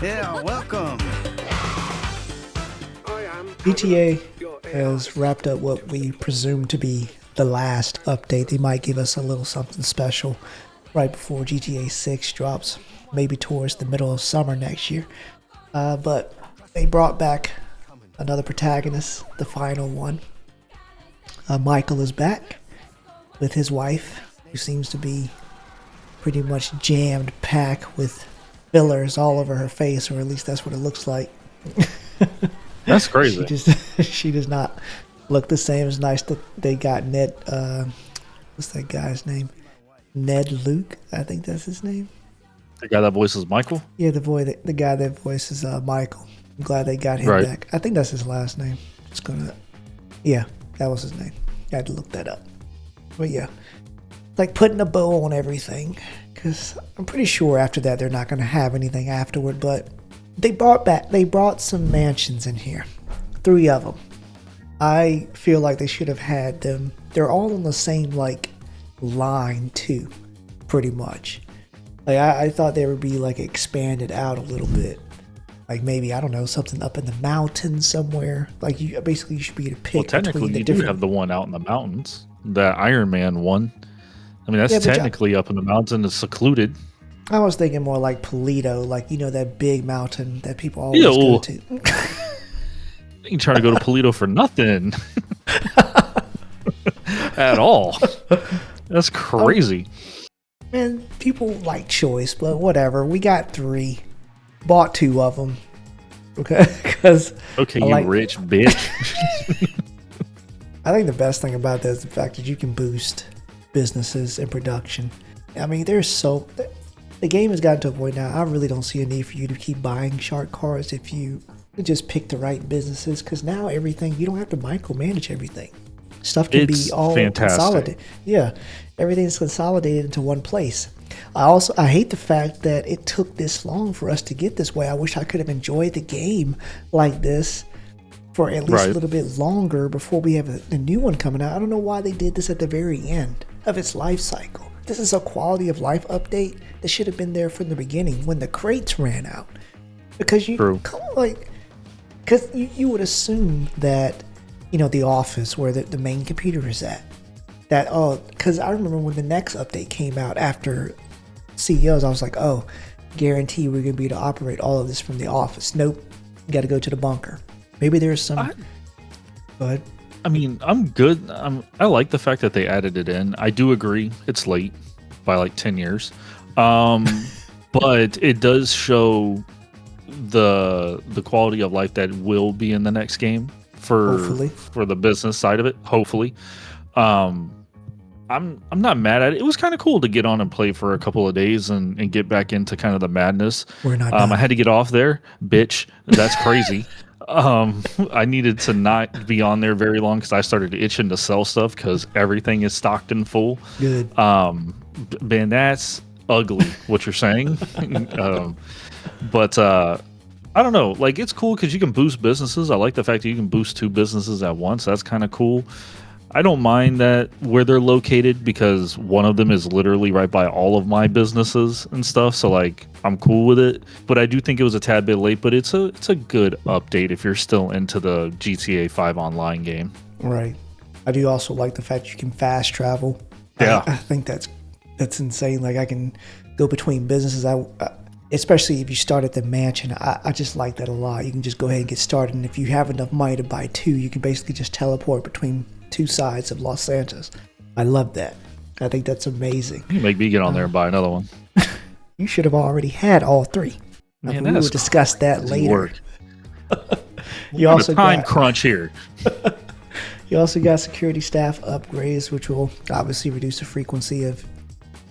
Yeah, welcome. GTA has wrapped up what we presume to be the last update. They might give us a little something special right before GTA 6 drops, maybe towards the middle of summer next year. But they brought back another protagonist, the final one. Michael is back with his wife, who seems to be pretty much jammed packed with fillers all over her face, or at least that's what it looks like. That's crazy. She does not look the same. It's nice that they got Ned. What's that guy's name? Ned Luke, I think that's his name. The guy that voices Michael? Yeah, the guy that voices Michael. I'm glad they got him back. I think that's his last name. Yeah, that was his name. I had to look that up. But yeah, like putting a bow on everything, because I'm pretty sure after that they're not going to have anything afterward. But they brought some mansions in here, 3 of them. I feel like they should have had them. They're all on the same line too, pretty much. I thought they would be expanded out a little bit. Maybe, I don't know, something up in the mountains somewhere. You should be able to pick. Well, technically, you do have the one out in the mountains, the Iron Man one. I mean, that's technically up in the mountain. It's secluded. I was thinking more like Polito, that big mountain that people always go to. You ain't trying to go to Polito for nothing. At all. That's crazy. Man, people like choice, but whatever. We got 3. Bought 2 of them. Okay? Okay, you rich bitch. I think the best thing about that is the fact that you can boost businesses and production. I mean, the game has gotten to a point now, I really don't see a need for you to keep buying shark cards if you just pick the right businesses, because now everything, you don't have to micromanage everything. Stuff can be all consolidated. Yeah, everything's consolidated into one place. I hate the fact that it took this long for us to get this way. I wish I could have enjoyed the game like this for at least a little bit longer before we have a new one coming out. I don't know why they did this at the very end of its life cycle. This is a quality of life update that should have been there from the beginning when the crates ran out. Because you would assume that, the office where the main computer is at, because I remember when the next update came out after CEOs, I was like, guarantee we're going to be able to operate all of this from the office. Nope, you got to go to the bunker. Maybe there's some. Go ahead. I mean, I'm good. I like the fact that they added it in. I do agree it's late by 10 years. But it does show the quality of life that will be in the next game for the business side of it. Hopefully. I'm not mad at it. It was kind of cool to get on and play for a couple of days and get back into kind of the madness. We're not I had to get off there, bitch. That's crazy. I needed to not be on there very long because I started itching to sell stuff because everything is stocked and full. Good. Man, that's ugly what you're saying. But I don't know. It's cool because you can boost businesses. I like the fact that you can boost 2 businesses at once. That's kind of cool. I don't mind that where they're located because one of them is literally right by all of my businesses and stuff. So I'm cool with it, but I do think it was a tad bit late, but it's a good update if you're still into the GTA 5 online game. Right. I do also like the fact you can fast travel. Yeah. I think that's insane. I can go between businesses. Especially if you start at the mansion, I just like that a lot. You can just go ahead and get started. And if you have enough money to buy 2, you can basically just teleport between 2 sides of Los Santos. I love that. I think that's amazing. You make me get on there and buy another one. You should have already had all 3. Man, we will discuss that later. You also got crunch here. You also got security staff upgrades, which will obviously reduce the frequency of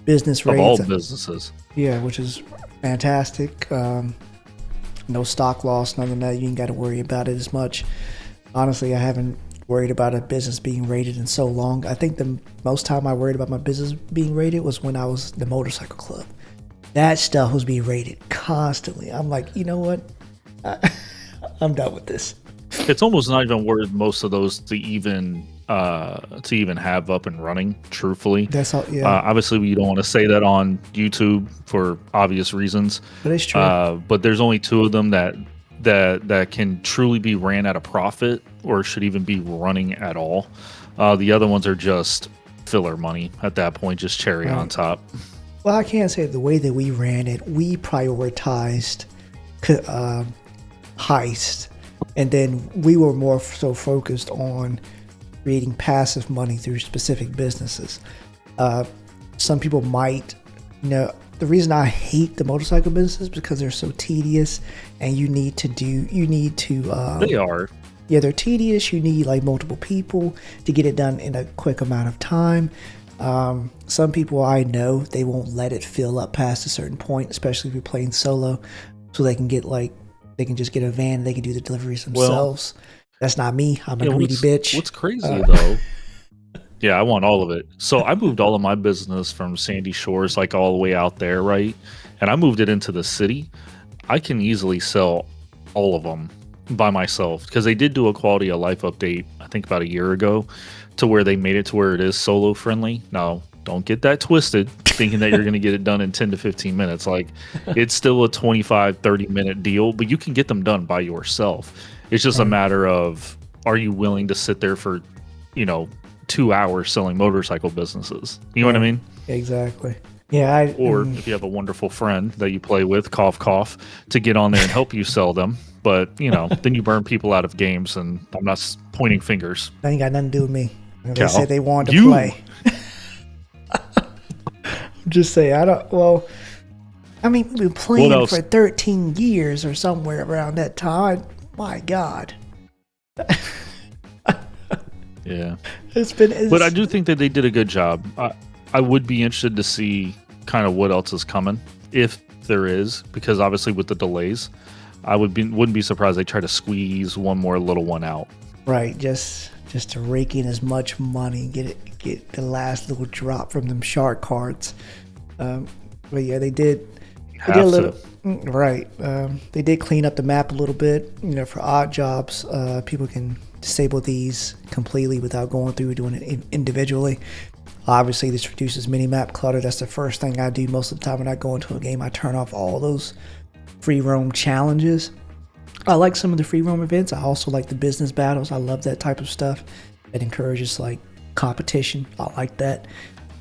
business raids. Of all businesses. Yeah, which is fantastic. No stock loss, none of that. You ain't got to worry about it as much. Honestly, I haven't worried about a business being raided in so long. I think the most time I worried about my business being raided was when I was the motorcycle club. That stuff was being raided constantly. I'm like, you know what? I'm done with this. It's almost not even worth most of those to even to even have up and running. Truthfully, That's all. Yeah, obviously we don't want to say that on YouTube for obvious reasons. but it's true. But there's only two of them that can truly be ran at a profit or should even be running at all. The other ones are just filler money at that point, just cherry on top. Well, I can't say the way that we ran it. We prioritized heist, and then we were more so focused on creating passive money through specific businesses. Some people might, the reason I hate the motorcycle business is because they're so tedious, and you need to. They are. Yeah, they're tedious. You need like multiple people to get it done in a quick amount of time. Some people I know, they won't let it fill up past a certain point, especially if you're playing solo, so they can just get a van, they can do the deliveries themselves. That's not me. I'm a greedy bitch. What's crazy though? Yeah, I want all of it. So I moved all of my business from Sandy Shores, like all the way out there, right? And I moved it into the city. I can easily sell all of them by myself because they did do a quality of life update, I think about a year ago, to where they made it to where it is solo friendly. Now, don't get that twisted, thinking that you're going to get it done in 10 to 15 minutes. Like, it's still a 25, 30-minute deal, but you can get them done by yourself. It's just a matter of, are you willing to sit there for, 2 hours selling motorcycle businesses? You know what I mean? Exactly. Yeah. Or if you have a wonderful friend that you play with, cough, cough, to get on there and help you sell them. But, then you burn people out of games, and I'm not pointing fingers. That ain't got nothing to do with me. They Cal, said they wanted to play. Just say, we've been playing for 13 years or somewhere around that time. My God. Yeah. But I do think that they did a good job. I would be interested to see kind of what else is coming, if there is, because obviously with the delays, I wouldn't be surprised they try to squeeze one more little one out. Right, just to rake in as much money, get the last little drop from them shark cards. But yeah, they did a little. Right, they did clean up the map a little bit. For odd jobs, people can disable these completely without going through doing it individually. Obviously, this reduces mini-map clutter. That's the first thing I do most of the time when I go into a game. I turn off all those free roam challenges. I like some of the free roam events. I also like the business battles. I love that type of stuff. It encourages like competition. I like that.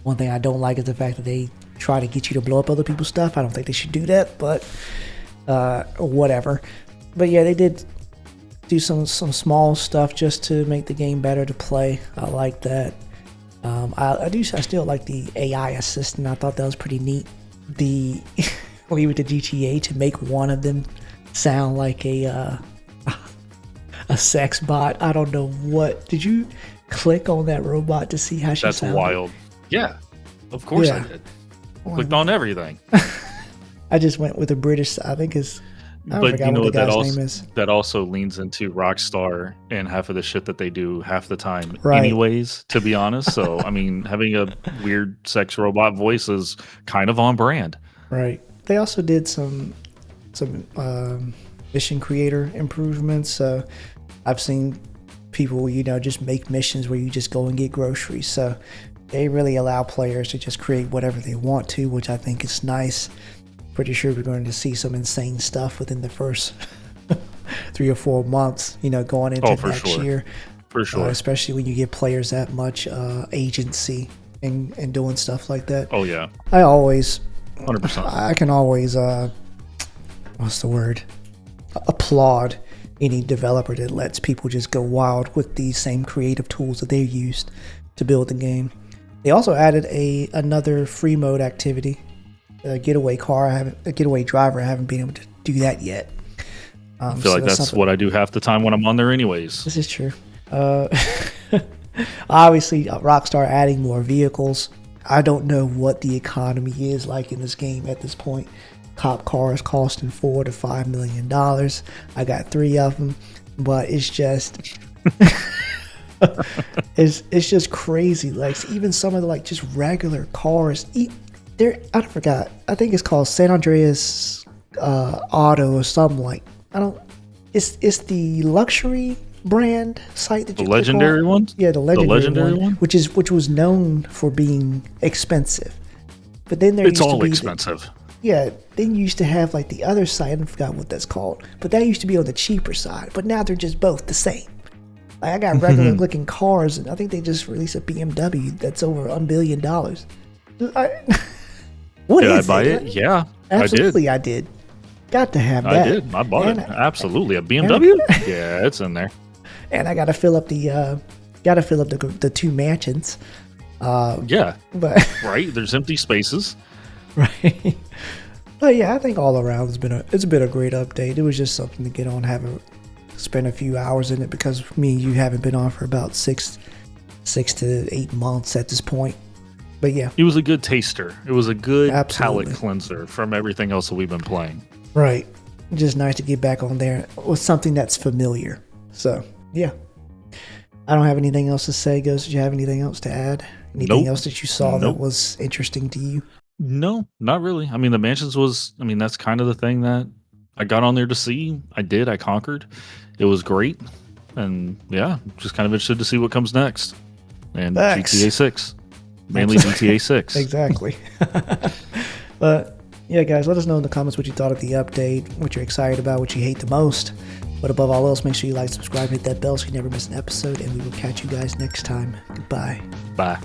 One thing I don't like is the fact that they try to get you to blow up other people's stuff. I don't think they should do that, but whatever. But yeah, they did do some small stuff just to make the game better to play. I like that. I still like the AI assistant. I thought that was pretty neat. When you went to GTA, to make one of them sound like a sex bot. I don't know what. Did you click on that robot to see how she sounded? That's wild. Yeah, of course I did. Clicked on everything. I just went with a British. I think is. But you know what that also leans into Rockstar and half of the shit that they do half the time anyways, to be honest. So, I mean, having a weird sex robot voice is kind of on brand. Right. They also did some mission creator improvements. I've seen people, just make missions where you just go and get groceries. So they really allow players to just create whatever they want to, which I think is nice. Pretty sure we're going to see some insane stuff within the first 3 or 4 months, going into next year. For sure. Especially when you give players that much agency and doing stuff like that. Oh, yeah. I always... 100%. I can always, applaud any developer that lets people just go wild with these same creative tools that they used to build the game. They also added another free mode activity. A getaway driver. I haven't been able to do that yet. I feel like that's what I do half the time when I'm on there anyways. This is true. Obviously, Rockstar adding more vehicles. I don't know what the economy is like in this game at this point. Cop cars costing $4 to $5 million. I got 3 of them, but it's just it's just crazy. Like even some of the just regular cars. I forgot. I think it's called San Andreas Auto or something like. It's the luxury brand site that The you click legendary on. one? Yeah, the legendary one? which was known for being expensive. But then there It's used to all be expensive. yeah, then you used to have like the other side. I forgot what that's called, but that used to be on the cheaper side. But now they're just both the same. Like I got regular looking cars, and I think they just released a BMW that's over $1 billion. What Did I is buy it? it? Yeah, Absolutely, I did. Got to have that. I did. I bought And it. Absolutely. A BMW? Yeah, it's in there. And I got to fill up the two mansions. Yeah. But Right. There's empty spaces. right. But yeah, I think all around it's been a great update. It was just something to get on, spend a few hours in it because me and you haven't been on for about 6 to 8 months at this point. But yeah, It was a good taster. It was a good Absolutely. palate cleanser from everything else that we've been playing. right. Just nice to get back on there with something that's familiar. So yeah, I don't have anything else to say. Ghost, did you have anything else to add? Anything Nope. else that you saw that Nope. was interesting to you? No, not really. I mean, the mansions that's kind of the thing that I got on there to see. I conquered. It was great. And yeah, just kind of interested to see what comes next. And Facts. GTA 6. Mainly GTA 6. Exactly. But yeah, guys, let us know in the comments what you thought of the update, what you're excited about, what you hate the most. But above all else, make sure you like, subscribe, hit that bell so you never miss an episode, and we will catch you guys next time. Goodbye. Bye.